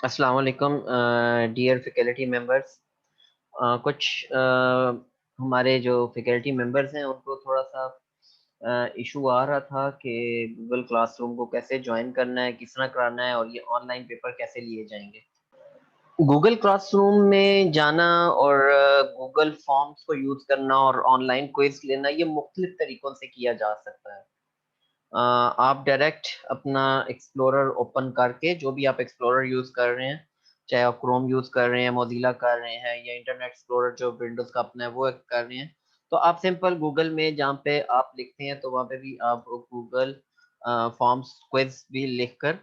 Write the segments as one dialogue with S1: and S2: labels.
S1: अस्सलाम वालेकुम dear faculty members. कुछ हमारे जो फैकल्टी मेंबर्स हैं उनको थोड़ा सा इशू आ रहा था कि गूगल क्लासरूम को कैसे ज्वाइन करना है, किस तरह कराना है और ये ऑनलाइन पेपर कैसे लिए जाएंगे। गूगल क्लासरूम में जाना और गूगल फॉर्म्स को यूज़ करना और ऑनलाइन क्विज लेना ये मुख्तलिफ तरीक़ों से किया जा सकता है। आप डायरेक्ट अपना एक्सप्लोरर ओपन करके जो भी आप एक्सप्लोरर यूज़ कर रहे हैं, चाहे आप क्रोम यूज़ कर रहे हैं, मोज़िला कर रहे हैं या इंटरनेट एक्सप्लोरर जो विंडोज़ का अपना है वो कर रहे हैं, तो आप सिंपल गूगल में जहाँ पे आप लिखते हैं तो वहाँ पे भी आप गूगल फॉर्म्स क्विज़ भी लिखकर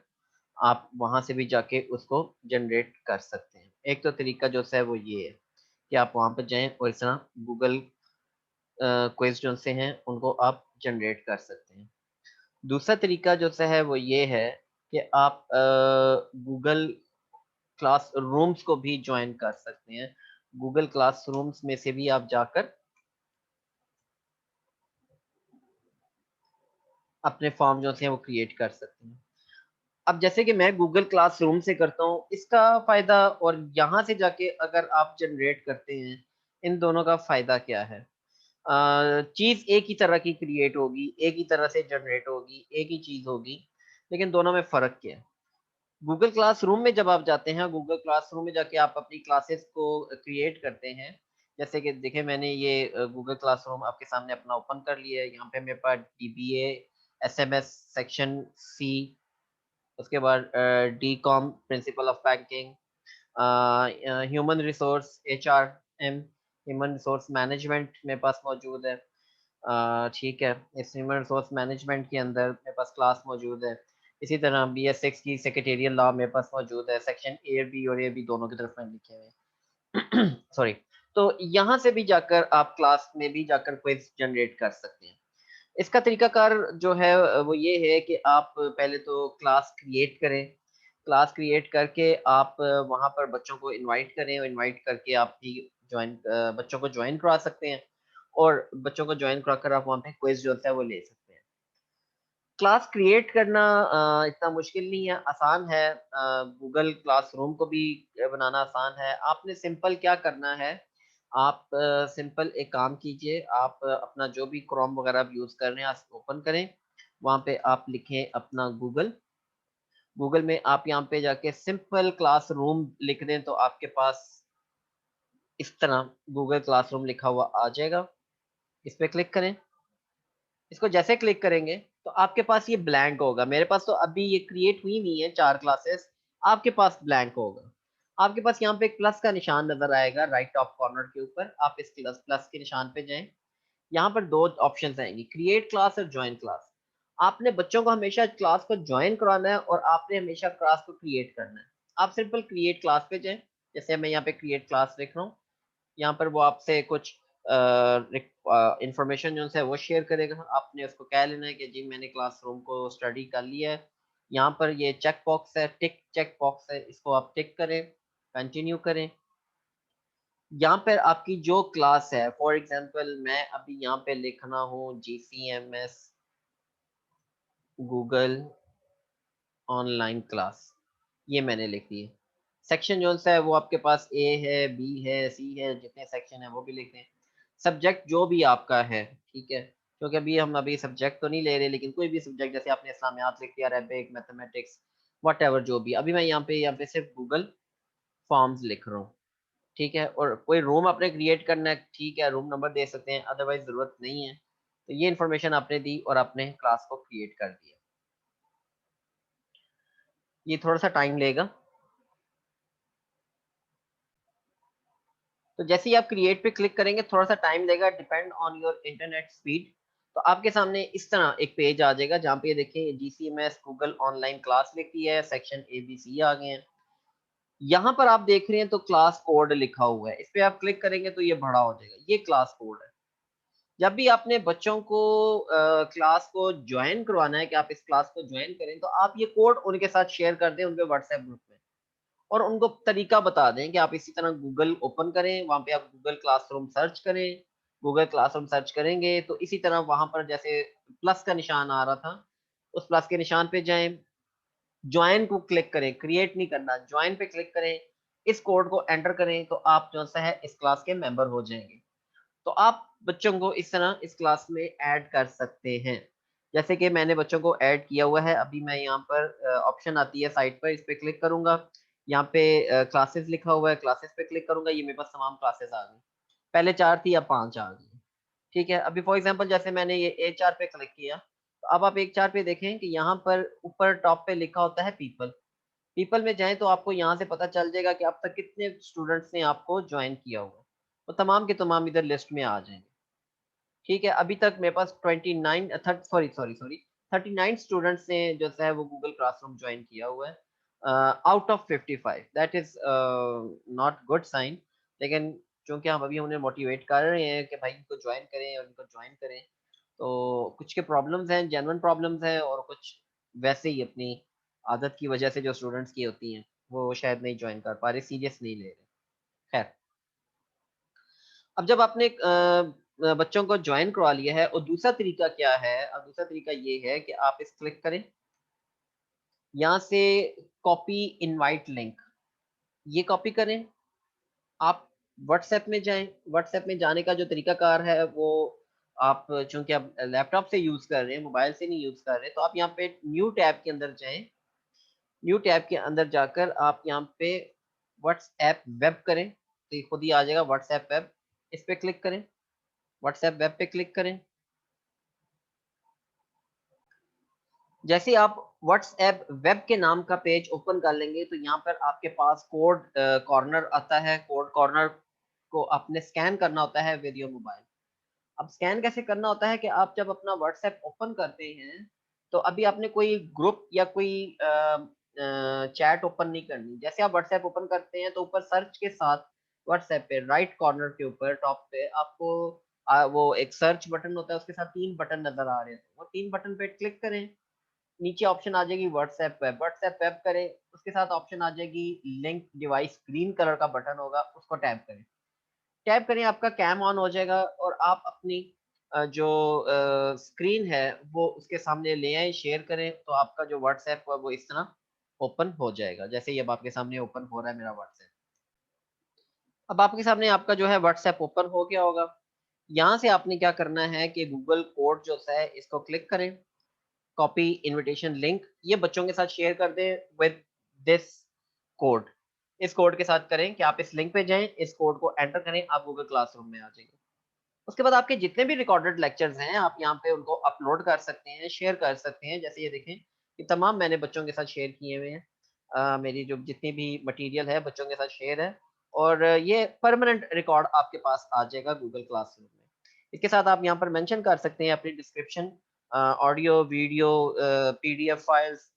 S1: आप वहाँ से भी जाके उसको जनरेट कर सकते हैं। एक तो तरीका जो है वो ये है कि आप वहाँ पे जाएँ और इस तरह गूगल क्विज़ जो से हैं उनको आप जनरेट कर सकते हैं। दूसरा तरीका जो सा है वो ये है कि आप गूगल क्लासरूम्स को भी जॉइन कर सकते हैं। गूगल क्लासरूम्स में से भी आप जाकर अपने फॉर्म जो हैं वो क्रिएट कर सकते हैं। अब जैसे कि मैं गूगल क्लासरूम से करता हूँ, इसका फ़ायदा और यहाँ से जाके अगर आप जनरेट करते हैं, इन दोनों का फ़ायदा क्या है? चीज़ एक ही तरह की क्रिएट होगी, एक ही तरह से जनरेट होगी, एक ही चीज़ होगी, लेकिन दोनों में फ़र्क क्या है? गूगल क्लासरूम में जब आप जाते हैं, गूगल क्लासरूम में जाके आप अपनी क्लासेस को क्रिएट करते हैं। जैसे कि देखिए मैंने ये गूगल क्लासरूम आपके सामने अपना ओपन कर लिया है। यहाँ पे मेरे पास डीबीए, एसएमएस सेक्शन सी, उसके बाद डीकॉम principle of banking, human resource HRM, human resource management मेरे पास मौजूद है। ठीक है, इस ह्यूमन रिसोर्स मैनेजमेंट के अंदर मेरे पास क्लास मौजूद है। इसी तरह बीएस6 की सेक्रेटेरियल लॉ मेरे पास मौजूद है, सेक्शन ए बी और ए बी दोनों की तरफ मैंने लिखे हुए हैं। सॉरी। तो यहाँ से भी जाकर आप क्लास में भी जाकर क्विज़ जनरेट कर सकते हैं। इसका तरीकाकार जो है वो ये है कि आप पहले तो क्लास क्रिएट करें। क्लास क्रिएट करके आप वहाँ पर बच्चों को इनवाइट करें और इनवाइट करके आप भी बच्चों को जॉइन करवा सकते हैं और बच्चों को जॉइन कराकर आप वहाँ पे क्विज़ जो होता है वो ले सकते हैं। क्लास क्रिएट करना इतना मुश्किल नहीं है, आसान है। गूगल क्लासरूम को भी बनाना आसान है। आपने सिंपल क्या करना है, आप सिंपल एक काम कीजिए, आप अपना जो भी क्रोम वगैरह आप यूज़ कर रहे हैं, आप ओपन करें। वहाँ पे आप लिखें अपना गूगल। गूगल में आप यहाँ पे जाके सिंपल क्लासरूम लिख दें तो आपके पास इस तरह गूगल क्लासरूम लिखा हुआ आ जाएगा। इस पे क्लिक करें। इसको जैसे क्लिक करेंगे तो आपके पास ये ब्लैंक होगा। मेरे पास तो अभी ये क्रिएट हुई नहीं है 4 क्लासेस, आपके पास ब्लैंक होगा। आपके पास यहाँ पे एक प्लस का निशान नज़र आएगा राइट टॉप कॉर्नर के ऊपर, आप इस प्लस प्लस के निशान पे जाएँ। यहाँ पर 2 ऑप्शंस आएँगी, क्रिएट क्लास और जॉइन क्लास। आपने बच्चों को हमेशा क्लास को जॉइन करवाना है और आपने हमेशा क्लास को क्रिएट करना है। आप सिंपल क्रिएट क्लास पे जाएँ, जैसे मैं यहाँ पे क्रिएट क्लास लिख रहा हूँ। यहाँ पर वो आपसे कुछ इन्फॉर्मेशन जो है वो शेयर करेगा। आपने उसको कह लेना है कि जी मैंने क्लासरूम को स्टडी कर लिया है। यहाँ पर ये चेक बॉक्स है, टिक चेक बॉक्स है, इसको आप टिक करें, कंटिन्यू करें। यहाँ पर आपकी जो क्लास है, फॉर एग्ज़ाम्पल मैं अभी यहाँ पे लिख रहा हूँ जीसीएमएस गूगल ऑनलाइन क्लास, ये मैंने लिख दी है। सेक्शन जो-सा है वो आपके पास ए है, बी है, सी है, जितने सेक्शन है वो भी लिख दें। सब्जेक्ट जो भी आपका है, ठीक है? क्योंकि अभी सब्जेक्ट तो नहीं ले रहे, लेकिन कोई भी सब्जेक्ट जैसे आपने इस्लामियात लिख दिया, अरेबिक, मैथमेटिक्स, व्हाटएवर जो भी। अभी मैं यहाँ पे सिर्फ़ गूगल फॉर्म्स लिख रहा हूँ, ठीक है? और कोई रूम आपने क्रिएट करना है, ठीक है, रूम नंबर दे सकते हैं, अदरवाइज़ ज़रूरत नहीं है। तो ये इन्फॉर्मेशन आपने दी और आपने क्लास को क्रिएट कर दिया। ये थोड़ा-सा टाइम लेगा। तो जैसे ही आप क्रिएट पे क्लिक करेंगे थोड़ा-सा टाइम लेगा, depend on your internet speed. तो आपके सामने इस तरह एक पेज आ जाएगा जहाँ पे ये देखिए जीसीएमएस गूगल ऑनलाइन क्लास लिखी है, सेक्शन एबीसी आ गए हैं। यहाँ पर आप देख रहे हैं तो क्लास कोड लिखा हुआ है, इस पे आप क्लिक करेंगे तो ये बड़ा हो जाएगा, ये क्लास कोड है। जब भी आपने बच्चों को क्लास को जॉइन करवाना है कि आप इस क्लास को जॉइन करें, तो आप ये कोड उनके साथ शेयर कर दें उनके व्हाट्सएप ग्रुप में। और उनको तरीका बता दें कि आप इसी तरह गूगल ओपन करें, वहाँ पे आप गूगल क्लासरूम सर्च करें। गूगल क्लासरूम सर्च करेंगे तो इसी तरह वहाँ पर जैसे प्लस का निशान आ रहा था, उस प्लस के निशान पे जाएँ, ज्वाइन को क्लिक करें, क्रिएट नहीं करना, ज्वाइन पे क्लिक करें, इस कोड को एंटर करें तो आप जो सा है इस क्लास के मेंबर हो जाएंगे। तो आप बच्चों को इस तरह इस क्लास में ऐड कर सकते हैं। जैसे कि मैंने बच्चों को ऐड किया हुआ है, अभी मैं यहाँ पर ऑप्शन आती है साइट पर, इस पे क्लिक करूंगा, यहाँ पे क्लासेस लिखा हुआ है, क्लासेस पे क्लिक करूंगा, ये मेरे पास तमाम क्लासेस आ गई। पहले 4 थी, अब 5 आ गई। ठीक है, अभी फॉर एग्जांपल जैसे मैंने ये एचआर पे क्लिक किया, तो अब आप एक 4 पे देखें कि यहाँ पर ऊपर टॉप पे लिखा होता है पीपल। पीपल में जाएँ तो आपको यहाँ से पता चल जाएगा कि अब तक कितने स्टूडेंट्स ने आपको जॉइन किया हुआ है। तो तमाम के तमाम इधर लिस्ट में आ जाएँगे। ठीक है, अभी तक मेरे पास 29 थर्ट सॉरी, सॉरी, सॉरी 39 स्टूडेंट्स ने जो है वो गूगल क्लासरूम जॉइन किया हुआ है। Out of 55 that is not good sign. लेकिन चूँकि हम अभी उन्हें मोटिवेट कर रहे हैं कि भाई इनको जॉइन करें और इनको जॉइन करें। तो कुछ के प्रॉब्लम्स हैं, जेन्युइन प्रॉब्लम्स हैं, और कुछ वैसे ही अपनी आदत की वजह से जो स्टूडेंट्स की होती हैं, वो शायद नहीं जॉइन कर पा रहे, सीरियस नहीं ले रहे। खैर, अब जब आपने बच्चों को जॉइन करवा लिया है, और दूसरा तरीका क्या है? अब दूसरा तरीका ये है कि आप इस क्लिक करें, यहाँ से कॉपी इनवाइट लिंक, ये कॉपी करें, आप व्हाट्सएप में जाएँ, व्हाट्सएप में जाने का जो तरीकाकार है वो आप चूँकि आप लैपटॉप से यूज़ कर रहे हैं, मोबाइल से नहीं यूज़ कर रहे, तो आप यहाँ पे न्यू टैब के अंदर जाएँ, न्यू टैब के अंदर जाकर आप यहाँ पे व्हाट्सएप वेब करें, तो ये खुद ही आ जाएगा व्हाट्सएप वेब, इस पे क्लिक करें, व्हाट्सएप वेब पे क्लिक करें। जैसे ही आप व्हाट्सएप वेब के नाम का पेज ओपन कर लेंगे, तो यहाँ पर आपके पास कोड कॉर्नर आता है, कोड कॉर्नर को आपने स्कैन करना होता है विद योर मोबाइल। अब स्कैन कैसे करना होता है कि आप जब अपना व्हाट्सएप ओपन करते हैं, तो अभी आपने कोई ग्रुप या कोई चैट ओपन नहीं करनी। जैसे आप व्हाट्सएप ओपन करते हैं, तो ऊपर सर्च के साथ व्हाट्सएप पे राइट कॉर्नर के ऊपर टॉप पे आपको वो एक सर्च बटन होता है, उसके साथ 3 बटन नज़र आ रहे हैं। वो 3 बटन पे क्लिक करें, नीचे ऑप्शन आ जाएगी व्हाट्सएप वेब, व्हाट्सएप वेब करें, उसके साथ ऑप्शन आ जाएगी लिंक डिवाइस, ग्रीन कलर का बटन होगा, उसको टैप करें। टैप करें, आपका कैम ऑन हो जाएगा और आप अपनी जो स्क्रीन है वो उसके सामने ले आएँ, शेयर करें, तो आपका जो व्हाट्सएप है वो इस तरह ओपन हो जाएगा। जैसे ही अब आपके सामने ओपन हो रहा है मेरा व्हाट्सएप। अब आपके सामने आपका जो है व्हाट्सएप ओपन हो गया होगा। यहाँ से आपने क्या करना है कि गूगल कोड जो है इसको क्लिक करें, कॉपी इनविटेशन लिंक, ये बच्चों के साथ शेयर कर दें विद दिस कोड। इस कोड के साथ करें कि आप इस लिंक पे जाएँ, इस कोड को एंटर करें, आप गूगल क्लासरूम में आ जाएँगे। उसके बाद आपके जितने भी रिकॉर्डेड लेक्चर्स हैं, आप यहाँ पे उनको अपलोड कर सकते हैं, शेयर कर सकते हैं। जैसे ये देखें, ये तमाम मैंने बच्चों के साथ शेयर किए हुए हैं। मेरी जो जितनी भी मटेरियल है बच्चों के साथ शेयर है, और ये परमानेंट रिकॉर्ड आपके पास आ जाएगा गूगल क्लासरूम में। इसके साथ आप यहाँ पर मेंशन कर सकते हैं अपनी description, audio, video, PDF files,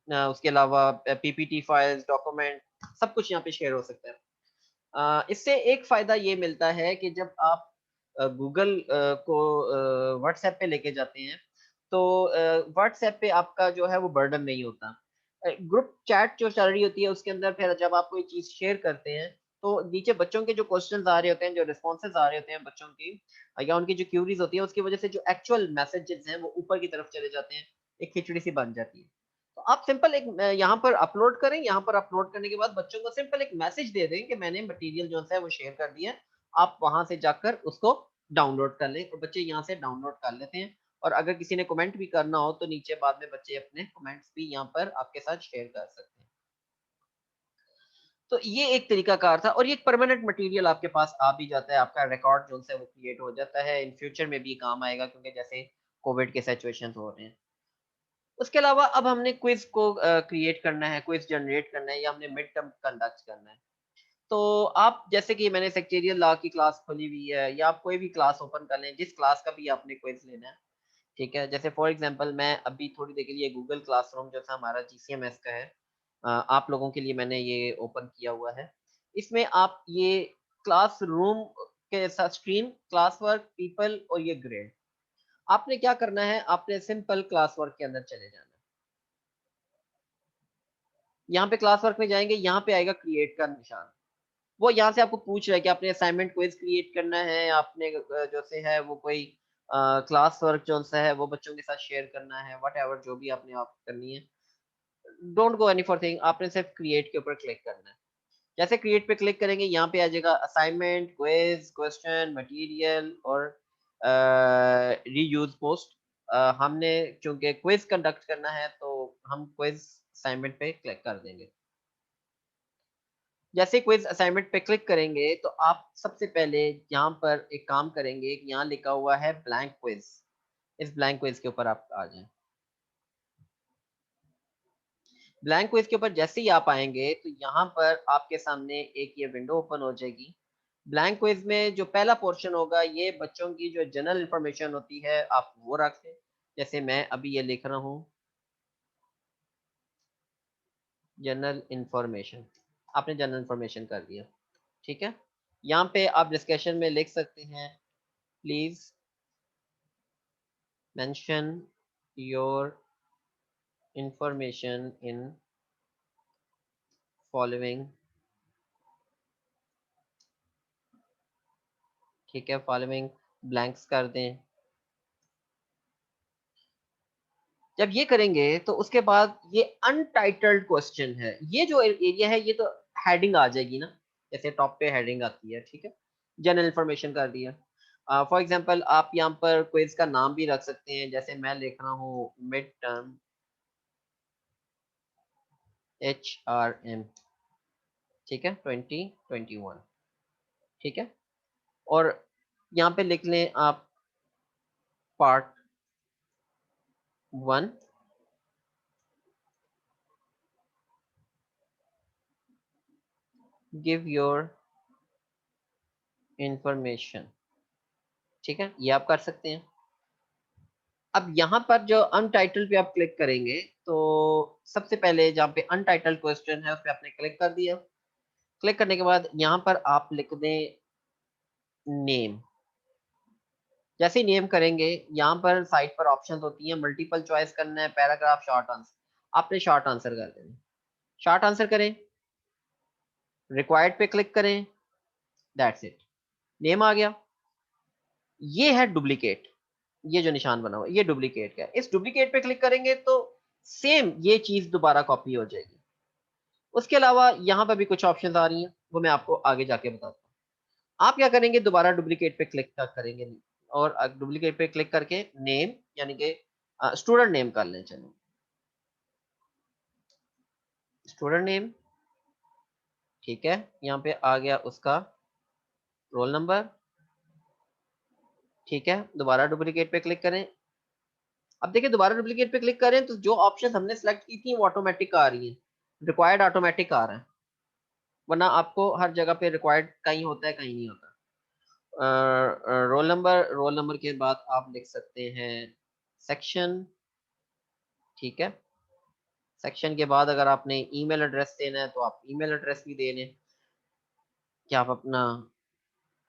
S1: उसके अलावा पीपीटी फाइल्स, डॉक्यूमेंट, सब कुछ यहाँ पे शेयर हो सकता है। इससे एक फ़ायदा ये मिलता है कि जब आप गूगल को व्हाट्सएप पे लेके जाते हैं, तो व्हाट्सएप पे आपका जो है वो बर्डन नहीं होता। ग्रुप चैट जो चल रही होती है उसके अंदर फिर जब आप कोई चीज़ शेयर करते हैं, तो नीचे बच्चों के जो क्वेश्चन्स आ रहे होते हैं, जो रिस्पॉन्सेज़ आ रहे होते हैं बच्चों की, या उनकी जो क्यूरीज़ होती है, उसकी वजह से जो एक्चुअल मैसेजेज़ हैं वो ऊपर की तरफ चले जाते हैं, एक खिचड़ी सी बन जाती है। तो आप सिंपल एक यहाँ पर अपलोड करें, यहाँ पर अपलोड करने के बाद बच्चों को सिंपल एक मैसेज दे दें कि मैंने मटेरियल जो है वो शेयर कर दिया है। आप वहाँ से जाकर उसको डाउनलोड कर लें, और बच्चे यहाँ से डाउनलोड कर लेते हैं। और अगर किसी ने कमेंट भी करना हो तो नीचे बाद में बच्चे अपने कमेंट्स भी यहाँ पर आपके साथ शेयर कर सकते हैं। तो ये एक तरीकाकार था, और ये एक परमानेंट मटेरियल आपके पास आ भी जाता है, आपका रिकॉर्ड जो है वो क्रिएट हो जाता है, इन फ्यूचर में भी काम आएगा, क्योंकि जैसे कोविड के सिचुएशंस हो रहे हैं। उसके अलावा अब हमने क्विज़ को क्रिएट करना है, क्विज़ जनरेट करना है, या हमने मिड टर्म कंडक्ट करना है। तो आप जैसे कि मैंने सेक्रेटरियल लॉ की क्लास खोली हुई है, या आप कोई भी क्लास ओपन कर लें, जिस क्लास का भी आपने क्विज़ लेना है, ठीक है? जैसे फॉर एग्ज़ाम्पल मैं अभी थोड़ी देर के लिए गूगल क्लासरूम जो था हमारा जीसीएमएस का है, आप लोगों के लिए मैंने ये ओपन किया हुआ है। इसमें आप ये क्लासरूम के साथ स्ट्रीम, क्लास वर्क, पीपल और ये ग्रेड, आपने क्या करना है, आपने सिंपल क्लास वर्क के अंदर चले जाना है। यहाँ पे क्लास वर्क में जाएँगे, यहाँ पे आएगा क्रिएट का निशान। वो यहाँ से आपको पूछ रहा है कि आपने असाइनमेंट क्विज़ क्रिएट करना है, आपने जो से है वो कोई क्लास वर्क जो सा है वो बच्चों के साथ शेयर करना है, व्हाटएवर जो भी आपने आप करनी है। Don't go any for thing, आपने सिर्फ क्रिएट के ऊपर क्लिक करना है। जैसे क्रिएट पे क्लिक करेंगे यहाँ पे आ जाएगा असाइनमेंट, क्विज, क्वेश्चन, मटेरियल और रीयूज पोस्ट। हमने चूंकि क्विज कंडक्ट करना है तो हम क्विज असाइनमेंट पे क्लिक कर देंगे। जैसे क्विज असाइनमेंट पे क्लिक करेंगे तो आप सबसे पहले यहाँ पर एक काम करेंगे, यहाँ लिखा हुआ है ब्लैंक क्विज, इस ब्लैंक क्विज के ऊपर आप आ जाएं। ब्लैंक क्विज के ऊपर जैसे ही आप आएंगे तो यहाँ पर आपके सामने एक ये विंडो ओपन हो जाएगी। ब्लैंक क्विज में जो पहला पोर्शन होगा ये बच्चों की जो जनरल इंफॉर्मेशन होती है आप वो रखें। जैसे मैं अभी ये लिख रहा हूँ जनरल इंफॉर्मेशन, आपने जनरल इंफॉर्मेशन कर दिया, ठीक है। यहाँ पे आप डिस्कशन में लिख सकते हैं please mention your information in following, ठीक है, फॉलोइंग ब्लैंक्स कर दें। जब ये करेंगे तो उसके बाद ये अनटाइटल्ड क्वेश्चन है, ये जो एरिया है ये तो हेडिंग आ जाएगी ना, जैसे टॉप पे हेडिंग आती है, ठीक है। जनरल इंफॉर्मेशन कर दिया। फॉर एग्जांपल आप यहाँ पर क्विज का नाम भी रख सकते हैं, जैसे मैं लिख रहा हूँ मिड टर्म HRM, ठीक है, 2021, ठीक है। और यहाँ पे लिख लें आप पार्ट 1, गिव योर इंफॉर्मेशन, ठीक है, ये आप कर सकते हैं। अब यहाँ पर जो अनटाइटल पे आप क्लिक करेंगे तो सबसे पहले जहाँ पे अनटाइटल्ड क्वेश्चन है उस पे आपने क्लिक कर दिया। क्लिक करने के बाद यहाँ पर आप लिख दें नेम। जैसे ही नेम करेंगे यहाँ पर साइड पर ऑप्शन होती है, मल्टीपल चॉइस करना है, पैराग्राफ, शॉर्ट आंसर। आपने शॉर्ट आंसर कर देना, शॉर्ट आंसर करें, रिक्वायर्ड पे क्लिक करें, दैट्स इट, नेम आ गया। ये है डुप्लीकेट, ये जो निशान बना हुआ है ये डुप्लीकेट का है। इस डुप्लीकेट पे क्लिक करेंगे तो सेम ये चीज दोबारा कॉपी हो जाएगी। उसके अलावा यहाँ पर भी कुछ ऑप्शंस आ रही हैं, वो मैं आपको आगे जाके बताता हूँ। आप क्या करेंगे, दोबारा डुप्लीकेट पे क्लिक करेंगे और डुप्लीकेट पे क्लिक करके नेम यानी कि स्टूडेंट नेम कर लें। चलो स्टूडेंट नेम, ठीक है, यहाँ पे आ गया उसका रोल नंबर, ठीक है। दोबारा डुप्लीकेट पे क्लिक करें। अब देखिए दोबारा डुप्लीकेट पे क्लिक करें तो जो ऑप्शन हमने सेलेक्ट की थी वो ऑटोमेटिक आ रही है, रिक्वायर्ड ऑटोमेटिक आ रहा है, वरना आपको हर जगह पे रिक्वायर्ड कहीं होता है कहीं नहीं होता। रोल नंबर, रोल नंबर के बाद आप लिख सकते हैं सेक्शन, ठीक है। सेक्शन के बाद अगर आपने ईमेल एड्रेस देना है तो आप ईमेल एड्रेस भी दे लें, कि आप अपना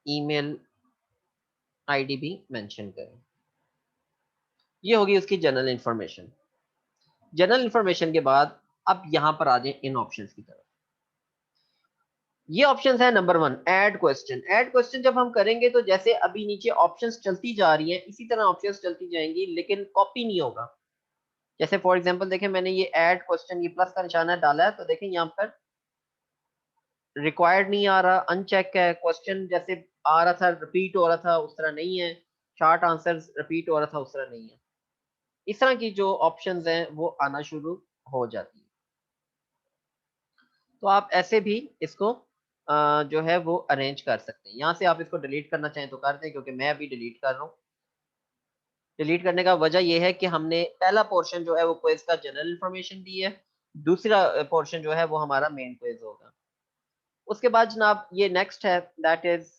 S1: ईमेल आईडी भी मेंशन करें। ये होगी उसकी जनरल इंफॉर्मेशन। जनरल इंफॉर्मेशन के बाद अब यहाँ पर आ जाए इन ऑप्शंस की तरफ। ये ऑप्शंस है number 1 add question. Add question जब हम करेंगे तो जैसे अभी नीचे ऑप्शंस चलती जा रही हैं इसी तरह ऑप्शंस चलती जाएंगी, लेकिन कॉपी नहीं होगा। जैसे फॉर एग्जांपल देखें मैंने ये ऐड क्वेश्चन, ये प्लस का निशाना डाला है तो देखें यहाँ पर रिक्वायर्ड नहीं आ रहा, अनचेक है। क्वेश्चन जैसे आ रहा था रिपीट हो रहा था उस तरह नहीं है, शॉर्ट आंसर्स रिपीट हो रहा था उस तरह नहीं है। इस तरह की जो ऑप्शंस हैं वो आना शुरू हो जाती है। तो आप ऐसे भी इसको जो है वो अरेंज कर सकते हैं। यहाँ से आप इसको डिलीट करना चाहें तो कर दें, क्योंकि मैं अभी डिलीट कर रहा हूँ। डिलीट करने का वजह यह है कि हमने पहला पोर्शन जो है वो क्विज का जनरल इंफॉर्मेशन दी है, दूसरा पोर्शन जो है वो हमारा मेन क्विज होगा। उसके बाद जनाब ये नेक्स्ट है, दैट इज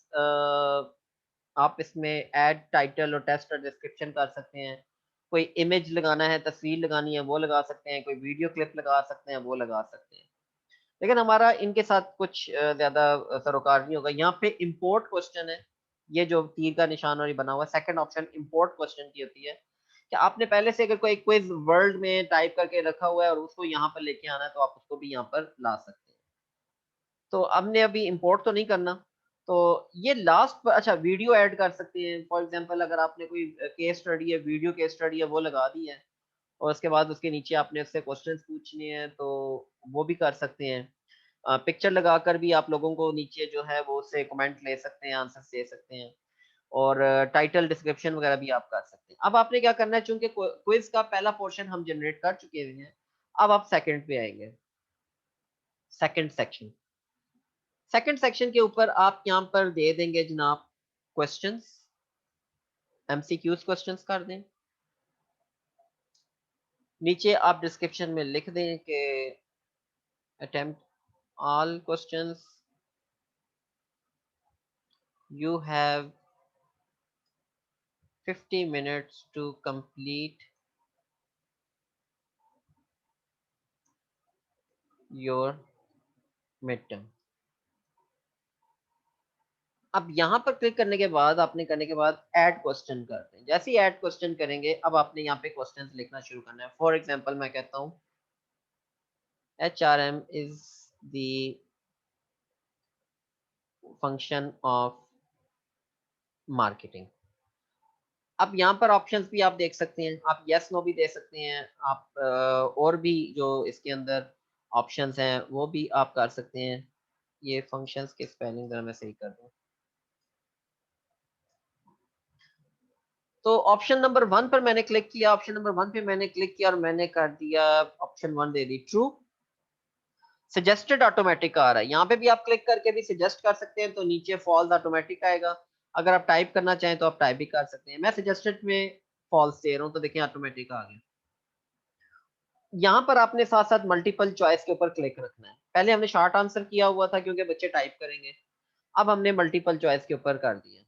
S1: आप इसमें ऐड टाइटल और टेस्ट और डिस्क्रिप्शन कर सकते हैं। कोई इमेज लगाना है, तस्वीर लगानी है वो लगा सकते हैं, कोई वीडियो क्लिप लगा सकते हैं वो लगा सकते हैं। लेकिन हमारा इनके साथ कुछ ज़्यादा सरोकार नहीं होगा। यहाँ पे इम्पोर्ट क्वेश्चन है, ये जो तीर का निशान और ये बना हुआ है सेकंड ऑप्शन इम्पोर्ट क्वेश्चन की होती है, कि आपने पहले से अगर कोई क्विज वर्ल्ड में टाइप करके रखा हुआ है और उसको यहाँ पर लेके आना है तो आप उसको भी यहाँ पर ला सकते हैं। तो हमने अभी इम्पोर्ट तो नहीं करना। तो ये लास्ट पर अच्छा वीडियो ऐड कर सकते हैं। फॉर एग्जांपल अगर आपने कोई केस स्टडी है, वीडियो केस स्टडी है वो लगा दी है, और उसके बाद उसके नीचे आपने उससे क्वेश्चंस पूछने हैं तो वो भी कर सकते हैं। पिक्चर लगाकर भी आप लोगों को नीचे जो है वो उससे कमेंट ले सकते हैं, आंसर्स दे सकते हैं और टाइटल डिस्क्रिप्शन वगैरह भी आप कर सकते हैं। अब आपने क्या करना है, चूंकि क्विज का पहला पोर्शन हम जनरेट कर चुके हुए हैं, अब आप सेकंड पे आएंगे। सेकंड सेक्शन, सेकंड सेक्शन के ऊपर आप यहाँ पर दे देंगे जनाब क्वेश्चंस, एमसीक्यूज क्वेश्चंस कर दें। नीचे आप डिस्क्रिप्शन में लिख दें कि attempt all questions, you have 50 minutes to complete your midterm। अब यहाँ पर क्लिक करने के बाद आपने करने के बाद ऐड क्वेश्चन करते हैं। जैसे ही ऐड क्वेश्चन करेंगे अब आपने यहाँ पे क्वेश्चंस लिखना शुरू करना है। फॉर एग्जांपल मैं कहता हूँ HRM is the function of marketing। अब यहाँ पर ऑप्शंस भी आप देख सकते हैं, आप यस नो भी दे सकते हैं, आप और भी जो इसके अंदर ऑप्शंस हैं वो भी आप कर सकते हैं। ये फंक्शंस के स्पेलिंग जरा मैं सही कर दूं। तो ऑप्शन नंबर 1 पर मैंने क्लिक किया, ऑप्शन नंबर 1 पे मैंने क्लिक किया और मैंने कर दिया ऑप्शन 1 दे दी ट्रू। सजेस्टेड ऑटोमेटिक आ रहा है, यहाँ पे भी आप क्लिक करके भी सजेस्ट कर सकते हैं, तो नीचे फॉल्स ऑटोमेटिक आएगा। अगर आप टाइप करना चाहें तो आप टाइप भी कर सकते हैं। मैं सजेस्टेड में फॉल्स दे रहा हूँ तो देखिए ऑटोमेटिक आ गया। यहाँ पर आपने साथ साथ मल्टीपल चॉइस के ऊपर क्लिक रखना है। पहले हमने शॉर्ट आंसर किया हुआ था क्योंकि बच्चे टाइप करेंगे, अब हमने मल्टीपल चॉइस के ऊपर कर दिया।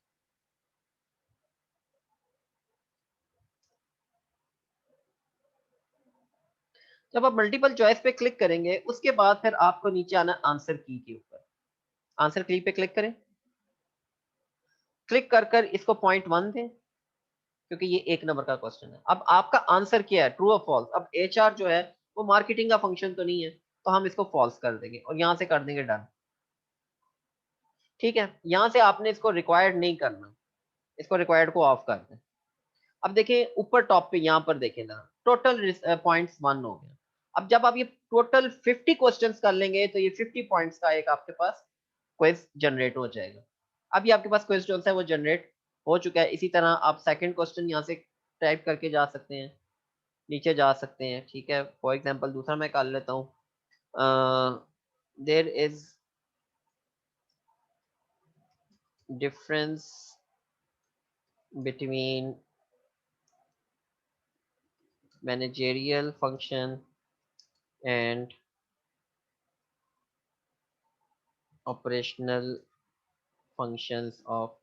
S1: जब आप मल्टीपल चॉइस पे क्लिक करेंगे उसके बाद फिर आपको नीचे आना आंसर की के ऊपर। आंसर की पे क्लिक करें, क्लिक कर कर इसको पॉइंट 1 दें क्योंकि ये 1 नंबर का क्वेश्चन है। अब आपका आंसर क्या है, ट्रू और फॉल्स। अब एचआर जो है वो मार्केटिंग का फंक्शन तो नहीं है, तो हम इसको फॉल्स कर देंगे और यहाँ से कर देंगे डन। ठीक है, यहाँ से आपने इसको रिक्वायर्ड नहीं करना, इसको रिक्वायर्ड को ऑफ कर दें। अब देखिए ऊपर टॉप पे यहाँ पर देखें ना, टोटल पॉइंट्स 1 हो गया। अब जब आप ये टोटल 50 क्वेश्चंस कर लेंगे तो ये 50 पॉइंट्स का एक आपके पास क्विज जनरेट हो जाएगा। अभी आपके पास क्विज जो है वो जनरेट हो चुका है। इसी तरह आप सेकंड क्वेश्चन यहाँ से टाइप करके जा सकते हैं, नीचे जा सकते हैं। ठीक है, फॉर एग्जांपल दूसरा मैं कर लेता हूँ। There is difference between managerial function and operational functions of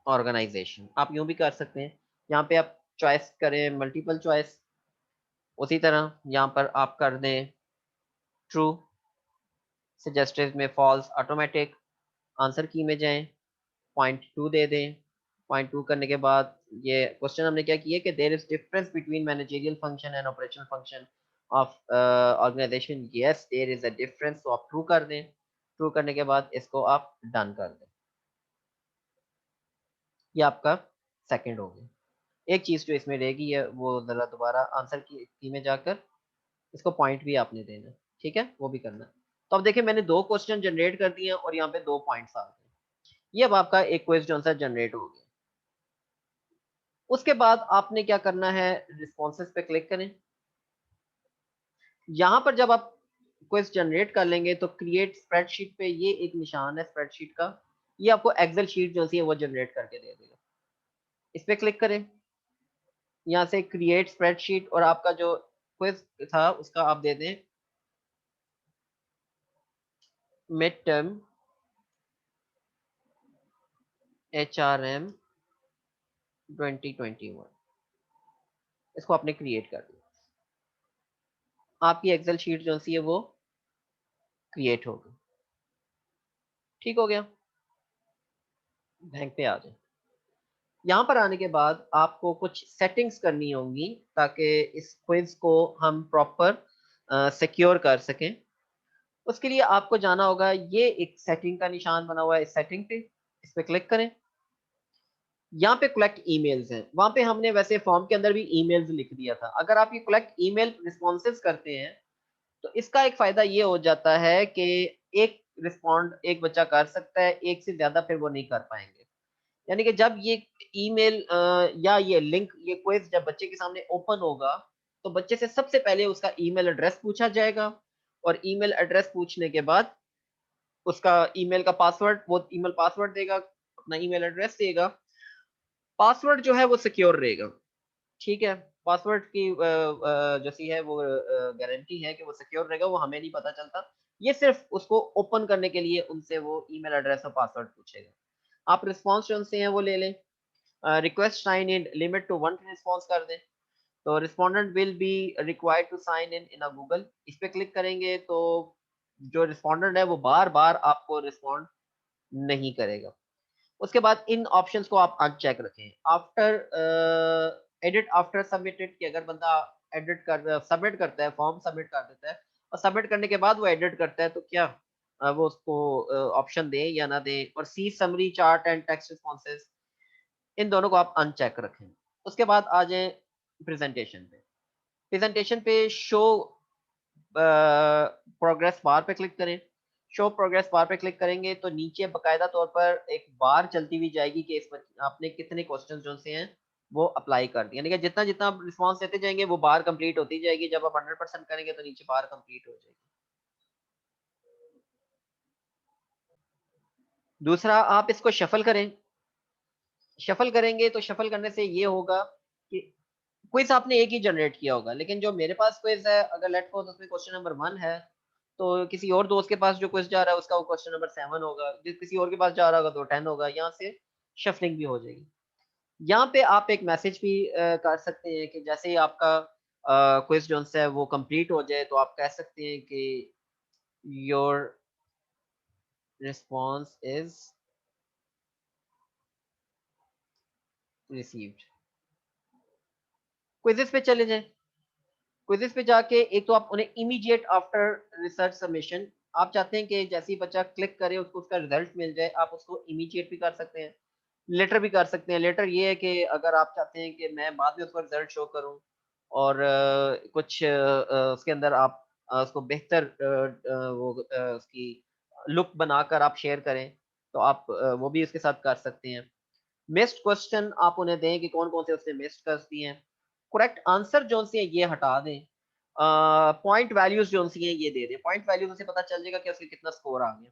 S1: organisation. आप यूं भी कर सकते हैं, यहाँ पे आप चॉइस करें मल्टीपल चॉइस, उसी तरह यहाँ पर आप कर दें ट्रू, सजेस्टेड में फॉल्स ऑटोमेटिक, आंसर की में जाएं, पॉइंट 2 दे दें। पॉइंट 2 करने के बाद ये क्वेश्चन हमने क्या किया कि there is difference between managerial function and operational function of organisation. Yes there is a difference, तो आप ट्रू कर दें। ट्रू करने के बाद इसको आप डन कर दें। ये आपका सेकंड हो गया। एक चीज जो इसमें रहेगी है वो जरा दोबारा आंसर की में जाकर इसको पॉइंट भी आपने देना है। ठीक है, वो भी करना है। तो अब देखिए मैंने 2 क्वेश्चन जनरेट कर दिए और यहाँ पे 2 पॉइंट्स आ गए। ये अब आपका एक क्वेश्चन जो सा जनरेट हो गया। उसके बाद आपने क्या करना है, रिस्पॉन्सेज पे क्लिक करें। यहाँ पर जब आप क्वेश्चन जनरेट कर लेंगे तो क्रिएट स्प्रेडशीट पे ये एक निशान है स्प्रेडशीट का, ये आपको एक्सेल शीट जो सी है वो जनरेट करके दे देगा। इस पे क्लिक करें, यहाँ से क्रिएट स्प्रेडशीट और आपका जो क्विज था उसका आप दे दें मिड टर्म HRM 2021। इसको आपने क्रिएट कर दिया, आपकी एक्सेल शीट जो सी है वो क्रिएट हो गई। ठीक हो गया, बैंक पे आ जाए। यहाँ पर आने के बाद आपको कुछ सेटिंग्स करनी होंगी ताकि इस क्विज को हम प्रॉपर सिक्योर कर सकें। उसके लिए आपको जाना होगा, ये एक सेटिंग का निशान बना हुआ है, इस सेटिंग पे इस पे क्लिक करें। यहाँ पे कलेक्ट ईमेल्स हैं, वहां पे हमने वैसे फॉर्म के अंदर भी ईमेल्स लिख दिया था। अगर आप ये कलेक्ट ईमेल रिस्पॉन्सेज करते हैं तो इसका एक फायदा ये हो जाता है कि एक रिस्पॉन्ड एक बच्चा कर सकता है, एक से ज्यादा फिर वो नहीं कर पाएंगे। यानी कि जब ये ईमेल या ये लिंक, ये क्विज जब बच्चे के सामने ओपन होगा, तो बच्चे से सबसे पहले उसका ईमेल एड्रेस पूछा जाएगा, और ईमेल एड्रेस पूछने के बाद उसका ईमेल का पासवर्ड, वो ईमेल पासवर्ड देगा, अपना ईमेल एड्रेस देगा। पासवर्ड जो है वो सिक्योर रहेगा, ठीक है। पासवर्ड की जैसी है वो गारंटी है कि वो सिक्योर रहेगा, वो हमें नहीं पता चलता। ये सिर्फ उसको ओपन करने के लिए उनसे वो ईमेल एड्रेस और पासवर्ड पूछेगा। आप रिस्पॉन्स जो उनसे हैं वो ले लें। Request sign in limit to one response कर दें। तो respondent will be required to sign in a Google, इस पे क्लिक करेंगे तो जो रिस्पोंडेंट है वो बार बार आपको रिस्पॉन्ड नहीं करेगा। उसके बाद इन ऑप्शंस को आप अनचेक रखें। आफ्टर एडिट आफ्टर सबमिटेड, कि अगर बंदा एडिट कर सबमिट करता है, फॉर्म सबमिट कर देता है और सबमिट करने के बाद वो एडिट करता है, तो क्या वो उसको ऑप्शन दे या ना दे। और C summary chart and text responses, इन दोनों को आप अनचेक रखें। उसके बाद आ जाए प्रेजेंटेशन पे। प्रेजेंटेशन पे शो प्रोग्रेस बार पे क्लिक करें। शो प्रोग्रेस बार पे क्लिक करेंगे तो नीचे बकायदा तौर पर एक बार चलती हुई जाएगी कि इस पर आपने कितने क्वेश्चन जो से हैं वो अप्लाई कर दिए। यानी कि जितना जितना आप रिस्पॉन्स देते जाएंगे वो बार कंप्लीट होती जाएगी। जब आप 100% करेंगे तो नीचे बार कंप्लीट हो जाएगी। दूसरा, आप इसको शफल करें। शफल करेंगे तो शफल करने से ये होगा कि क्विज आपने एक ही जनरेट किया होगा, लेकिन जो मेरे पास क्विज है, अगर लेट सपोज उसमें क्वेश्चन नंबर 1 है, तो किसी और दोस्त के पास जो क्विज जा रहा है उसका वो क्वेश्चन नंबर 7 होगा, किसी और के पास जा रहा होगा तो 10 होगा। यहाँ से शफलिंग भी हो जाएगी। यहाँ पे आप एक मैसेज भी कर सकते हैं कि जैसे ही आपका क्विज जो है वो कंप्लीट हो जाए, तो आप कह सकते हैं कि your response is received. Quizzes पे चले जाएं। क्विज़ेज़ पे जाके एक तो आप उन्हें इमीडिएट आफ्टर रिसर्च सबमिशन, आप चाहते हैं कि जैसे ही बच्चा क्लिक करे उसको उसका रिजल्ट मिल जाए, आप उसको इमीडिएट भी कर सकते हैं, लेटर भी कर सकते हैं। लेटर ये है कि अगर आप चाहते हैं कि मैं बाद में उसका रिजल्ट शो करूं और कुछ उसके अंदर आप उसको बेहतर उसकी लुक बनाकर आप शेयर करें, तो आप वो भी उसके साथ कर सकते हैं। मिस्ड क्वेश्चन आप उन्हें दें कि कौन-कौन से उसने मिस्ड कर दिए हैं। करेक्ट आंसर जो-सी है ये हटा दें। पॉइंट वैल्यूज़ जो-सी हैं ये दे दें। पॉइंट वैल्यूज़ से पता चल जाएगा कि उसके कितना स्कोर आ गया।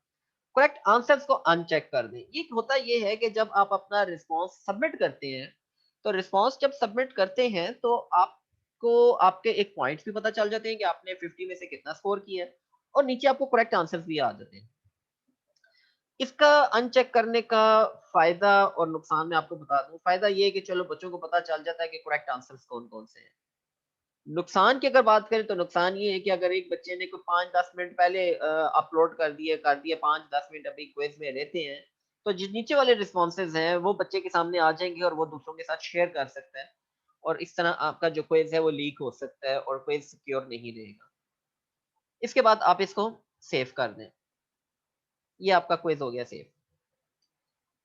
S1: करेक्ट आंसर्स को अनचेक कर दें। ये होता ये है कि जब आप अपना रिस्पॉन्स सबमिट करते हैं, तो रिस्पॉन्स जब सबमिट करते हैं तो आपको आपके एक पॉइंट्स भी पता चल जाते हैं कि आपने 50 में से कितना स्कोर किया है, और नीचे आपको करेक्ट आंसर्स भी आ जाते हैं। इसका अनचेक करने का फ़ायदा और नुकसान मैं आपको बता दूँ। फ़ायदा ये है कि चलो बच्चों को पता चल जाता है कि करेक्ट आंसर्स कौन-कौन से हैं। नुकसान की अगर बात करें तो नुकसान ये है कि अगर एक बच्चे ने कोई 5-10 मिनट पहले अपलोड कर दिए 5-10 मिनट अभी क्विज़ में रहते हैं, तो जो नीचे वाले रिस्पॉन्सेज़ हैं वो बच्चे के सामने आ जाएँगे और वो दूसरों के साथ शेयर कर सकता है, और इस तरह आपका जो क्विज़ है वो लीक हो सकता है और क्विज़ सिक्योर नहीं रहेगा। इसके बाद आप इसको सेव कर दें। ये आपका क्विज़ हो गया सेव।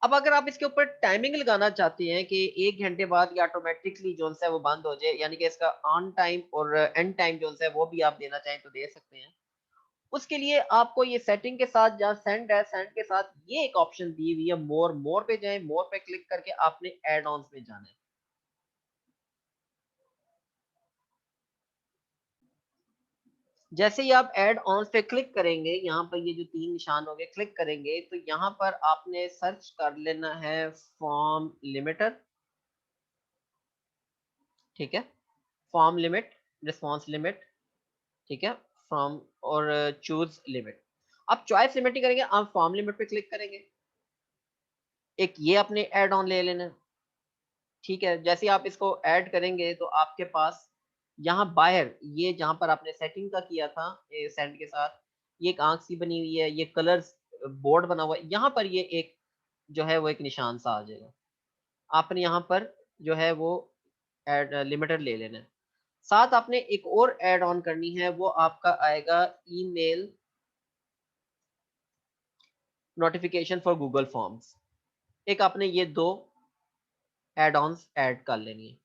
S1: अब अगर आप इसके ऊपर टाइमिंग लगाना चाहते हैं कि 1 घंटे बाद ये ऑटोमेटिकली जो-सा है वो बंद हो जाए, यानी कि इसका ऑन टाइम और एंड टाइम जो-सा है वो भी आप देना चाहें तो दे सकते हैं। उसके लिए आपको ये सेटिंग के साथ जहाँ सेंड है, सेंड के साथ ये एक ऑप्शन दी हुई है मोर, मोर पे जाएँ, मोर पे क्लिक करके आपने ऐड ऑन्स में जाना है। जैसे ही आप ऐड ऑन्स पे क्लिक करेंगे, यहाँ पर ये जो 3 निशान हो गए, क्लिक करेंगे तो यहाँ पर आपने सर्च कर लेना है फॉर्म लिमिटर, ठीक है? फॉर्म लिमिट, रिस्पॉन्स लिमिट, ठीक है? फ्रॉम और चूज़ लिमिट। आप चॉइस लिमिट नहीं करेंगे, आप फॉर्म लिमिट पे क्लिक करेंगे। एक ये आपने ऐड ऑन ले लेना है, ठीक है? जैसे ही आप इसको ऐड करेंगे तो आपके पास यहाँ बाहर ये जहाँ पर आपने सेटिंग का किया था ये सेंड के साथ, ये एक आँख सी बनी हुई है, ये कलर्स बोर्ड बना हुआ है, यहाँ पर ये एक जो है वो एक निशान सा आ जाएगा। आपने यहाँ पर जो है वो ऐड लिमिटर ले लेना है। साथ आपने एक और ऐड ऑन करनी है, वो आपका आएगा email notification for Google forms. एक आपने ये 2 एड ऑन्स ऐड कर लेनी है।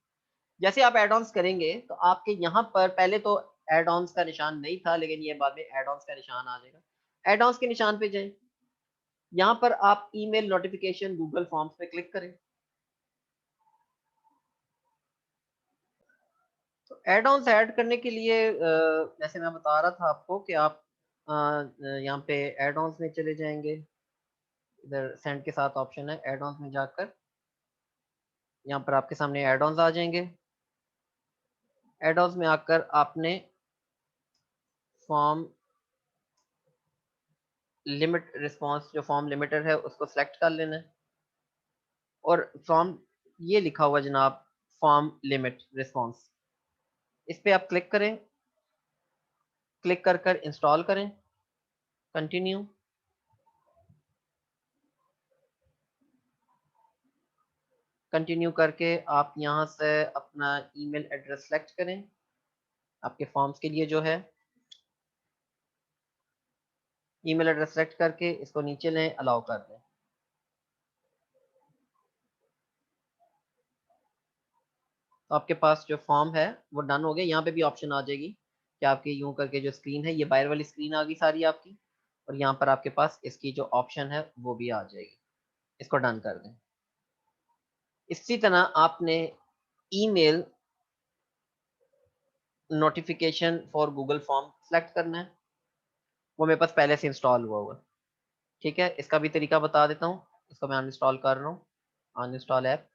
S1: जैसे आप एड ऑन्स करेंगे तो आपके यहाँ पर पहले तो एड ऑन्स का निशान नहीं था, लेकिन ये बाद में एड ऑन्स का निशान आ जाएगा। एड ऑन्स के निशान पे जाएं, यहाँ पर आप ईमेल नोटिफिकेशन गूगल फॉर्म्स पे क्लिक करें। तो एड ऑन्स ऐड करने के लिए जैसे मैं बता रहा था आपको कि आप यहाँ पे एड ऑन्स में चले जाएंगे, इधर सेंड के साथ ऑप्शन है, एड ऑन्स में जाकर यहाँ पर आपके सामने एड ऑन्स आ जाएंगे। एड ऑन्स में आकर आपने फॉर्म लिमिट रिस्पॉन्स, जो फॉर्म लिमिटर है उसको सिलेक्ट कर लेना है, और फॉर्म ये लिखा हुआ जनाब, फॉर्म लिमिट रिस्पॉन्स, इस पे आप क्लिक करें। क्लिक कर कर इंस्टॉल करें, कंटिन्यू। कंटिन्यू करके आप यहाँ से अपना ईमेल एड्रेस सेलेक्ट करें आपके फॉर्म्स के लिए जो है। ईमेल एड्रेस सेलेक्ट करके इसको नीचे लें, अलाउ कर दें। तो आपके पास जो फॉर्म है वो डन हो गया। यहाँ पे भी ऑप्शन आ जाएगी कि आपकी यूं करके जो स्क्रीन है, ये बाहर वाली स्क्रीन आ गई सारी आपकी, और यहाँ पर आपके पास इसकी जो ऑप्शन है वो भी आ जाएगी। इसको डन कर दें। इसी तरह आपने email notification for Google form select करना है, वो मेरे पास पहले से इंस्टॉल हुआ हुआ है। ठीक है, इसका भी तरीका बता देता हूँ। इसको मैं अनइंस्टॉल कर रहा हूँ, अनइंस्टॉल ऐप।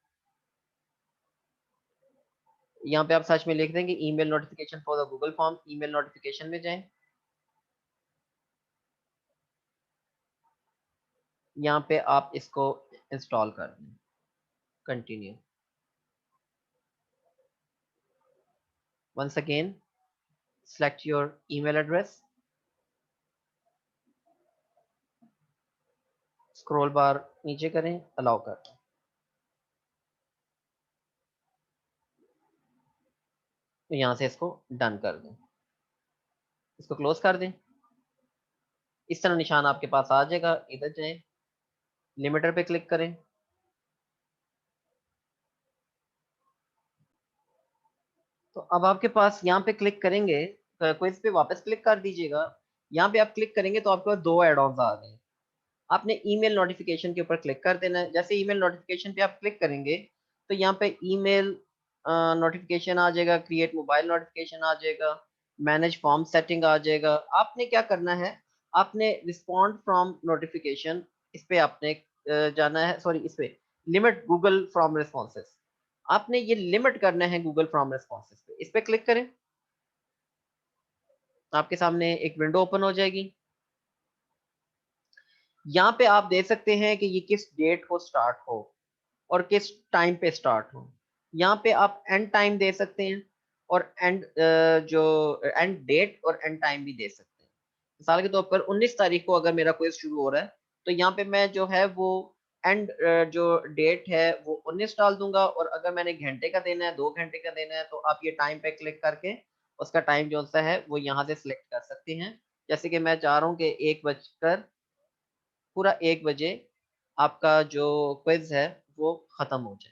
S1: यहाँ पे आप सर्च में लिख देंगे email notification for the Google form, email notification में जाएं। यहाँ पे आप इसको इंस्टॉल कर दें, continue. Once again select your email address, scroll bar नीचे करें, अलाउ कर दें। तो यहाँ से इसको डन कर दें, इसको क्लोज कर दें। इस तरह निशान आपके पास आ जाएगा। इधर जाएं, लिमिटर पे क्लिक करें। तो अब आपके पास यहाँ पे क्लिक करेंगे, क्विज पे वापस क्लिक कर दीजिएगा। यहाँ पे आप क्लिक करेंगे तो आपके पास दो एड ऑन्स आ गए। आपने ईमेल नोटिफिकेशन के ऊपर क्लिक कर देना है। जैसे ईमेल नोटिफिकेशन पे आप क्लिक करेंगे तो यहाँ पे ईमेल नोटिफिकेशन आ जाएगा, क्रिएट मोबाइल नोटिफिकेशन आ जाएगा, मैनेज फॉर्म सेटिंग आ जाएगा। आपने क्या करना है, आपने रिस्पॉन्ड फ्रॉम नोटिफिकेशन, इस पे आपने जाना है, सॉरी इस पे लिमिट गूगल फ्रॉम रिस्पॉन्सेस, आपने ये लिमिट करना है गूगल फ्रॉम रिस्पॉन्सेस पे। इस पे क्लिक करें, आपके सामने एक विंडो ओपन हो जाएगी। यहाँ पे आप देख सकते हैं कि ये किस डेट को स्टार्ट हो और किस टाइम पे स्टार्ट हो। यहाँ पे आप एंड टाइम दे सकते हैं, और एंड जो एंड डेट और एंड टाइम भी दे सकते हैं। मिसाल के तौर पर 19 तारीख को अगर मेरा क्विज शुरू हो रहा है, तो यहाँ पे मैं जो है वो एंड जो डेट है वो 19 डाल दूंगा, और अगर मैंने घंटे का देना है, 2 घंटे का देना है, तो आप ये टाइम पे क्लिक करके उसका टाइम जो सा है वो यहाँ से सिलेक्ट कर सकते हैं। जैसे कि मैं चाह रहा हूँ कि 1 बजकर पूरा 1 बजे आपका जो क्विज है वो खत्म हो जाए।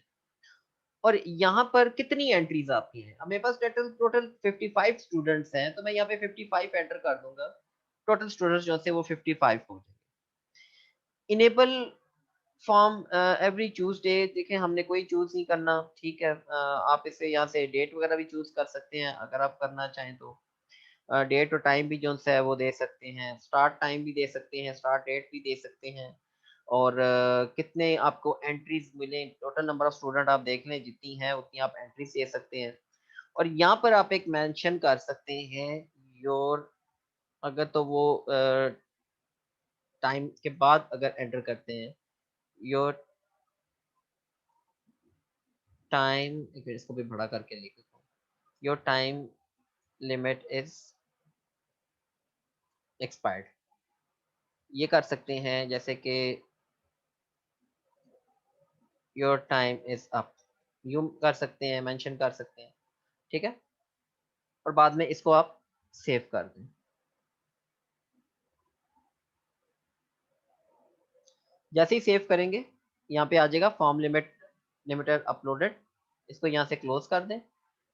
S1: और यहाँ पर कितनी एंट्रीज आपकी हैं? अब मेरे पास टोटल टोटल 55 स्टूडेंट्स हैं, तो मैं यहाँ पे 55 एंटर कर दूंगा। टोटल स्टूडेंट्स जो से वो 55 हो जाएंगे। इनेबल फॉर्म एवरी ट्यूसडे, देखें हमने कोई चूज नहीं करना। ठीक है, आप इसे यहाँ से डेट वगैरह भी चूज कर सकते हैं अगर आप करना चाहें तो। डेट और टाइम भी जो है वो दे सकते हैं, स्टार्ट टाइम भी दे सकते हैं, स्टार्ट डेट भी दे सकते हैं, और कितने आपको एंट्रीज मिले, टोटल नंबर ऑफ स्टूडेंट आप देख लें, जितनी है उतनी आप एंट्रीज दे सकते हैं। और यहाँ पर आप एक मेंशन कर सकते हैं योर, अगर तो वो टाइम के बाद अगर एंटर करते हैं, योर टाइम, एक मिनट इसको भी बड़ा करके लिख देता हूँ, your time limit is expired, ये कर सकते हैं। जैसे कि योर टाइम इज अप, यूं कर सकते हैं, मेंशन कर सकते हैं। ठीक है, और बाद में इसको आप सेव कर दें। जैसे ही सेव करेंगे यहाँ पे आ जाएगा फॉर्म लिमिट लिमिटेड अपलोडेड, इसको यहाँ से क्लोज कर दें।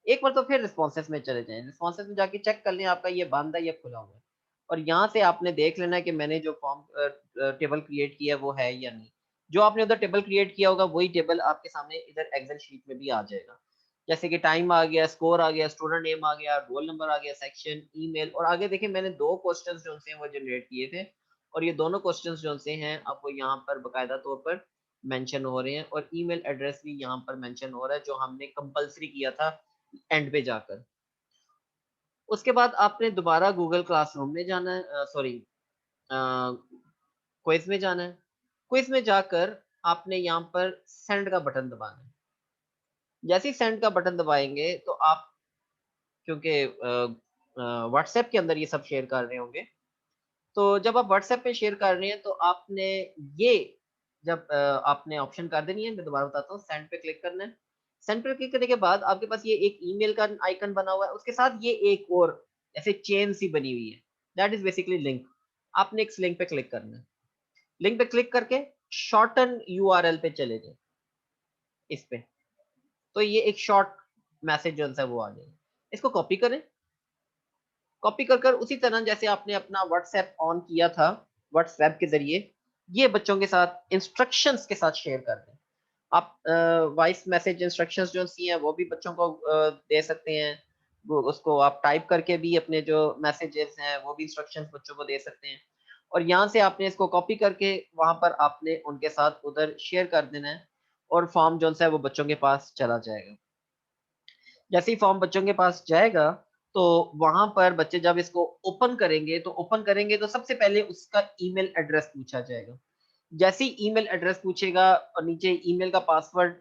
S1: एक बार तो फिर रिस्पॉन्सेस में चले जाएं, रिस्पॉन्सेस में जाके चेक कर लें आपका ये बंद है या खुला हुआ है, और यहाँ से आपने देख लेना है कि मैंने जो फॉर्म टेबल क्रिएट किया है वो है या नहीं। जो आपने उधर टेबल क्रिएट किया होगा वही टेबल आपके सामने इधर एक्सेल शीट में भी आ जाएगा। जैसे कि टाइम आ गया, स्कोर आ गया, स्टूडेंट नेम आ गया, रोल नंबर आ गया, सेक्शन, ईमेल, और आगे देखिए मैंने 2 क्वेश्चंस जो से वो जनरेट किए थे, और ये दोनों क्वेश्चंस जो से हैं अब वो यहाँ पर बाकायदा तौर पर मेंशन हो रहे हैं, और ईमेल एड्रेस भी यहाँ पर मेंशन हो रहा है जो हमने कंपल्सरी किया था एंड पे जाकर। उसके बाद आपने दोबारा गूगल क्लासरूम में जाना है, सॉरी क्विज में जाना है। क्विज में जाकर आपने यहाँ पर सेंड का बटन दबाना है। जैसे ही सेंड का बटन दबाएंगे तो आप, क्योंकि व्हाट्सएप के अंदर ये सब शेयर कर रहे होंगे, तो जब आप व्हाट्सएप पे शेयर कर रहे हैं तो आपने ये जब आपने ऑप्शन कर देनी है, मैं दोबारा बताता हूँ, सेंड पे क्लिक करना है। सेंड पे क्लिक करने के बाद आपके पास ये एक ईमेल का आइकन बना हुआ है, उसके साथ ये एक और ऐसे चेन सी बनी हुई है, दैट इज बेसिकली लिंक। आपने इस लिंक पे क्लिक करना है। लिंक पे क्लिक करके शॉर्टन यूआरएल पे चले जाए इस पे, तो ये एक शॉर्ट मैसेज जो है वो आ जाएगा। इसको कॉपी करें, कॉपी कर कर उसी तरह जैसे आपने अपना व्हाट्सएप ऑन किया था व्हाट्सएप के जरिए, ये बच्चों के साथ इंस्ट्रक्शंस के साथ शेयर कर दें। आप वॉइस मैसेज इंस्ट्रक्शंस जो सी हैं वो भी बच्चों को दे सकते हैं। वो उसको आप टाइप करके भी अपने जो मैसेजेस हैं वो भी इंस्ट्रक्शंस बच्चों को दे सकते हैं, और यहाँ से आपने इसको कॉपी करके वहाँ पर आपने उनके साथ उधर शेयर कर देना है, और फॉर्म जो है वो बच्चों के पास चला जाएगा। जैसे ही फॉर्म बच्चों के पास जाएगा, तो वहाँ पर बच्चे जब इसको ओपन करेंगे तो सबसे पहले उसका ईमेल एड्रेस पूछा जाएगा। जैसे ही ईमेल एड्रेस पूछेगा और नीचे ईमेल का पासवर्ड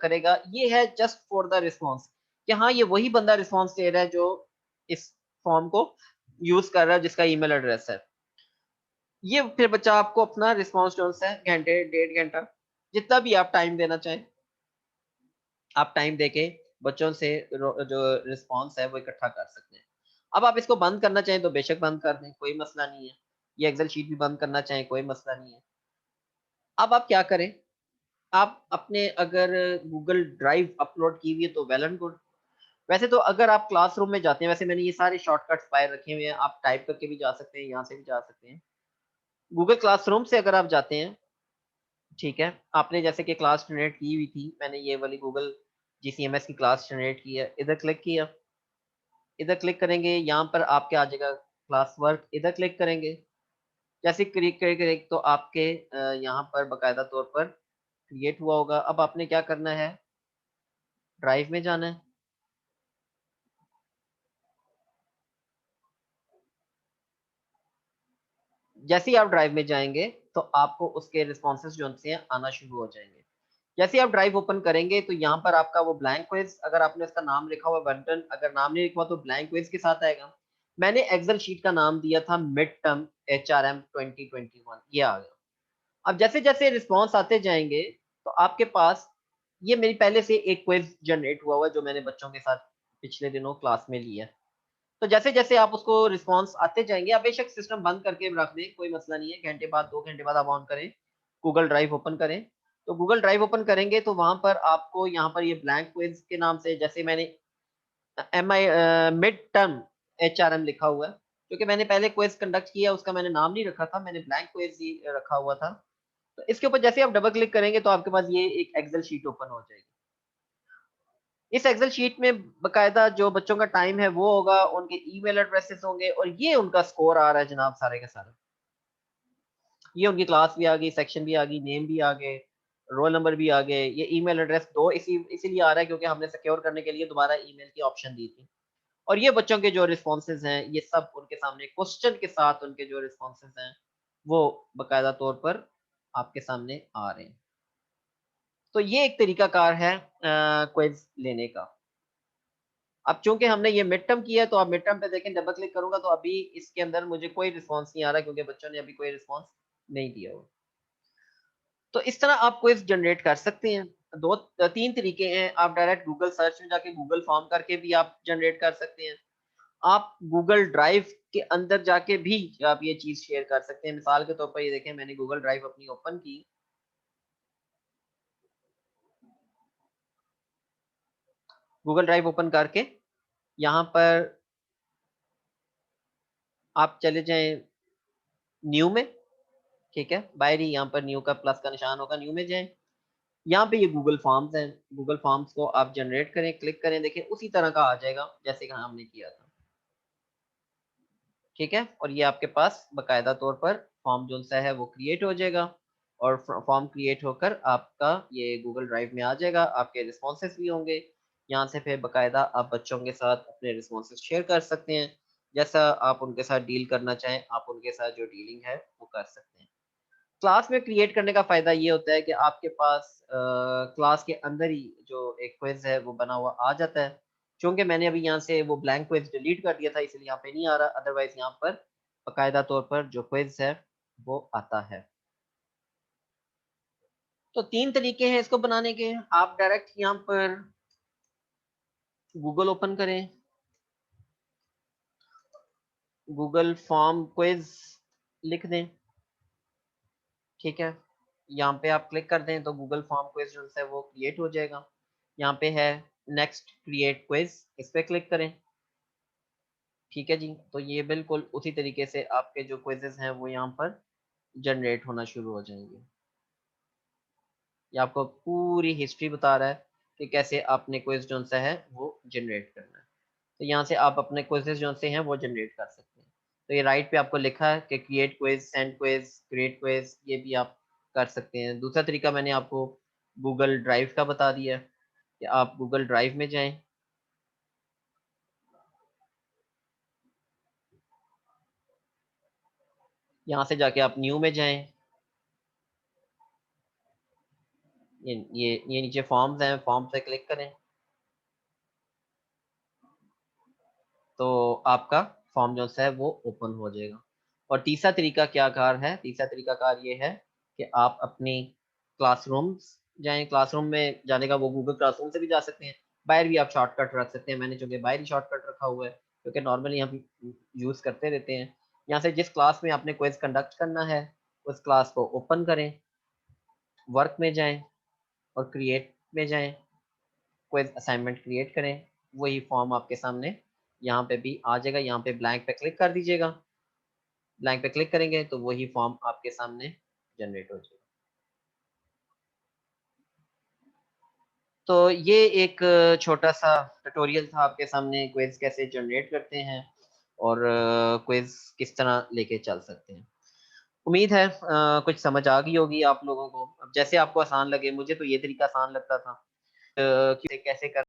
S1: करेगा, ये है जस्ट फॉर द रिस्पॉन्स कि हाँ, ये वही बंदा रिस्पॉन्स दे रहा है जो इस फॉर्म को यूज़ कर रहा है जिसका ईमेल एड्रेस है। ये फिर बच्चा आपको अपना रिस्पॉन्स जो है घंटे, डेढ़ घंटा, जितना भी आप टाइम देना चाहें, आप टाइम देके बच्चों से जो रिस्पॉन्स है वो इकट्ठा कर सकते हैं। अब आप इसको बंद करना चाहें तो बेशक बंद कर दें, कोई मसला नहीं है। ये एक्सेल शीट भी बंद करना चाहें कोई मसला नहीं है। अब आप क्या करें, आप अपने अगर गूगल ड्राइव अपलोड की हुई है तो वेल एंड गुड। वैसे तो अगर आप क्लासरूम में जाते हैं, वैसे मैंने ये सारे शॉर्टकट्स पाए रखे हुए हैं, आप टाइप करके भी जा सकते हैं, यहाँ से भी जा सकते हैं। गूगल क्लासरूम से अगर आप जाते हैं, ठीक है, आपने जैसे कि क्लास जनरेट की हुई थी, मैंने ये वाली गूगल जीसीएमएस की क्लास जनरेट की है, इधर क्लिक किया, इधर क्लिक करेंगे, यहाँ पर आपके आ जाएगा क्लास वर्क, इधर क्लिक करेंगे। जैसे क्लिक करेंगे तो आपके यहाँ पर बाकायदा तौर पर क्रिएट हुआ होगा। अब आपने क्या करना है, ड्राइव में जाना है। जैसे ही आप ड्राइव में जाएँगे, तो आपको उसके रिस्पॉन्सेज़ जो से हैं आना शुरू हो जाएँगे। जैसे ही आप ड्राइव ओपन करेंगे, तो यहाँ पर आपका वो ब्लैंक क्विज़, अगर आपने उसका नाम लिखा हुआ है बटन, अगर नाम नहीं लिखा हुआ तो ब्लैंक क्विज़ के साथ आएगा। मैंने एक्सेल शीट का नाम दिया था मिड टर्म एचआरएम 2021, ये आ गया। अब जैसे-जैसे रिस्पॉन्स आते जाएँगे, तो आपके पास ये मेरी पहले से एक क्विज़ जनरेट हुआ हुआ है, जो मैंने बच्चों के साथ पिछले दिनों क्लास में लिया है। तो जैसे-जैसे आप उसको रिस्पॉन्स आते जाएँगे, आप बेशक सिस्टम बंद करके रख दें, कोई मसला नहीं है, घंटे बाद, 2 घंटे बाद आप ऑन करें, गूगल ड्राइव ओपन करें। तो गूगल ड्राइव ओपन करेंगे तो वहाँ पर आपको यहाँ पर ये ब्लैंक क्विज़ के नाम से, जैसे मैंने मिड टर्म एचआरएम लिखा हुआ है, क्योंकि मैंने पहले क्विज़ कंडक्ट किया, उसका मैंने नाम नहीं रखा था, मैंने ब्लैंक क्विज़ ही रखा हुआ था। तो इसके ऊपर जैसे ही आप डबल क्लिक करेंगे तो आपके पास ये एक एक्सेल शीट ओपन हो जाएगी। इस एक्सेल शीट में बाकायदा जो बच्चों का टाइम है वो होगा, उनके ईमेल एड्रेसेस होंगे, और ये उनका स्कोर आ रहा है जनाब सारे के सारे। ये उनकी क्लास भी आ गई, सेक्शन भी आ गई, नेम भी आ गए, रोल नंबर भी आ गए। ये ईमेल एड्रेस 2 इसीलिए आ रहा है क्योंकि हमने सिक्योर करने के लिए दोबारा ईमेल की ऑप्शन दी थी। और ये बच्चों के जो रिस्पॉन्सेज़ हैं, ये सब उनके सामने क्वेश्चन के साथ उनके जो रिस्पॉन्सेज़ हैं, वो बाकायदा तौर पर आपके सामने आ रहे हैं। तो ये एक तरीकाकार है क्विज़ लेने का। अब चूँकि हमने ये मिड टर्म किया है, तो आप मिड टर्म पे देखें, डबल क्लिक करूँगा तो अभी इसके अंदर मुझे कोई रिस्पॉन्स नहीं आ रहा, क्योंकि बच्चों ने अभी कोई रिस्पॉन्स नहीं दिया हुआ। तो इस तरह आप क्विज़ जनरेट कर सकते हैं। 3 तरीके हैं, आप डायरेक्ट गूगल सर्च में जाके गूगल फॉर्म करके भी आप जनरेट कर सकते हैं। आप गूगल ड्राइव के अंदर जाके भी आप ये चीज़ शेयर कर सकते हैं। मिसाल के तौर पर ये देखें, मैंने गूगल ड्राइव अपनी ओपन की। गूगल ड्राइव ओपन करके यहाँ पर आप चले जाएँ न्यू में, ठीक है? बाहर ही यहाँ पर न्यू का प्लस का निशान होगा, न्यू में जाएँ। यहाँ पे ये गूगल फॉर्म्स हैं, गूगल फॉर्म्स को आप जनरेट करें, क्लिक करें, देखिए उसी तरह का आ जाएगा जैसे कि हमने किया था। ठीक है? और ये आपके पास बाकायदा तौर पर फॉर्म जो-सा है वो क्रिएट हो जाएगा और फॉर्म क्रिएट होकर आपका ये गूगल ड्राइव में आ जाएगा, आपके रिस्पॉन्सेज़ भी होंगे। यहाँ से फिर बाकायदा आप बच्चों के साथ अपने रिस्पॉन्सेज़ शेयर कर सकते हैं। जैसा आप उनके साथ डील करना चाहें, आप उनके साथ जो डीलिंग है वो कर सकते हैं। क्लास में क्रिएट करने का फ़ायदा ये होता है कि आपके पास क्लास के अंदर ही जो एक क्विज़ है वो बना हुआ आ जाता है। चूँकि मैंने अभी यहाँ से वो ब्लैंक क्विज़ डिलीट कर दिया था इसलिए यहाँ पे नहीं आ रहा, अदरवाइज़ यहाँ पर बाकायदा तौर पर जो क्विज़ है वो आता है। तो 3 तरीके हैं इसको बनाने के, आप डायरेक्ट यहाँ पर गूगल ओपन करें, गूगल फॉर्म क्विज़ लिख दें, ठीक है? यहाँ पे आप क्लिक कर दें तो गूगल फॉर्म क्विज़ जो है वो क्रिएट हो जाएगा। यहाँ पे है नेक्स्ट क्रिएट क्विज़, इस पे क्लिक करें, ठीक है जी। तो ये बिल्कुल उसी तरीके से आपके जो क्विज़ेज़ हैं वो यहाँ पर जनरेट होना शुरू हो जाएँगे। ये आपको पूरी हिस्ट्री बता रहा है कि कैसे आपने क्विज़ जो-सा है वो जनरेट करना है। तो यहाँ से आप अपने क्विज़ेज़ जो-से हैं वो जनरेट कर सकते हैं। तो ये राइट पे आपको लिखा है कि create quiz, send quiz, create quiz ये भी आप कर सकते हैं। दूसरा तरीका मैंने आपको गूगल ड्राइव का बता दिया है कि आप गूगल ड्राइव में जाएँ, यहाँ से जाके आप न्यू में जाएँ, ये नीचे फॉर्म्स हैं, फॉर्म पे क्लिक करें, तो आपका फॉर्म जो-सा है वो ओपन हो जाएगा। और तीसरा तरीका क्या कार है, तीसरा तरीकाकार ये है कि आप अपनी क्लासरूम्स जाएँ, क्लासरूम में जाने का वो गूगल क्लासरूम से भी जा सकते हैं, बाहर भी आप शॉर्टकट रख सकते हैं। मैंने चूँकि बाहर ही शॉर्टकट रखा हुआ है, क्योंकि नॉर्मली हम यूज़ करते रहते हैं। यहाँ से जिस क्लास में आपने क्विज़ कंडक्ट करना है, उस क्लास को ओपन करें, वर्क में जाएँ और क्रिएट में जाएँ, क्विज़ असाइनमेंट क्रिएट करें, वही फॉर्म आपके सामने यहाँ पे भी आ जाएगा, यहाँ पे ब्लैंक पे क्लिक कर दीजिएगा। ब्लैंक पे क्लिक करेंगे तो वही फॉर्म आपके सामने जनरेट हो जाएगा। तो ये एक छोटा-सा ट्यूटोरियल था आपके सामने क्विज़ कैसे जनरेट करते हैं और क्विज़ किस तरह लेके चल सकते हैं। उम्मीद है कुछ समझ आ गई होगी आप लोगों को। अब जैसे आपको आसान लगे, मुझे तो ये तरीका आसान लगता था। कि कैसे कर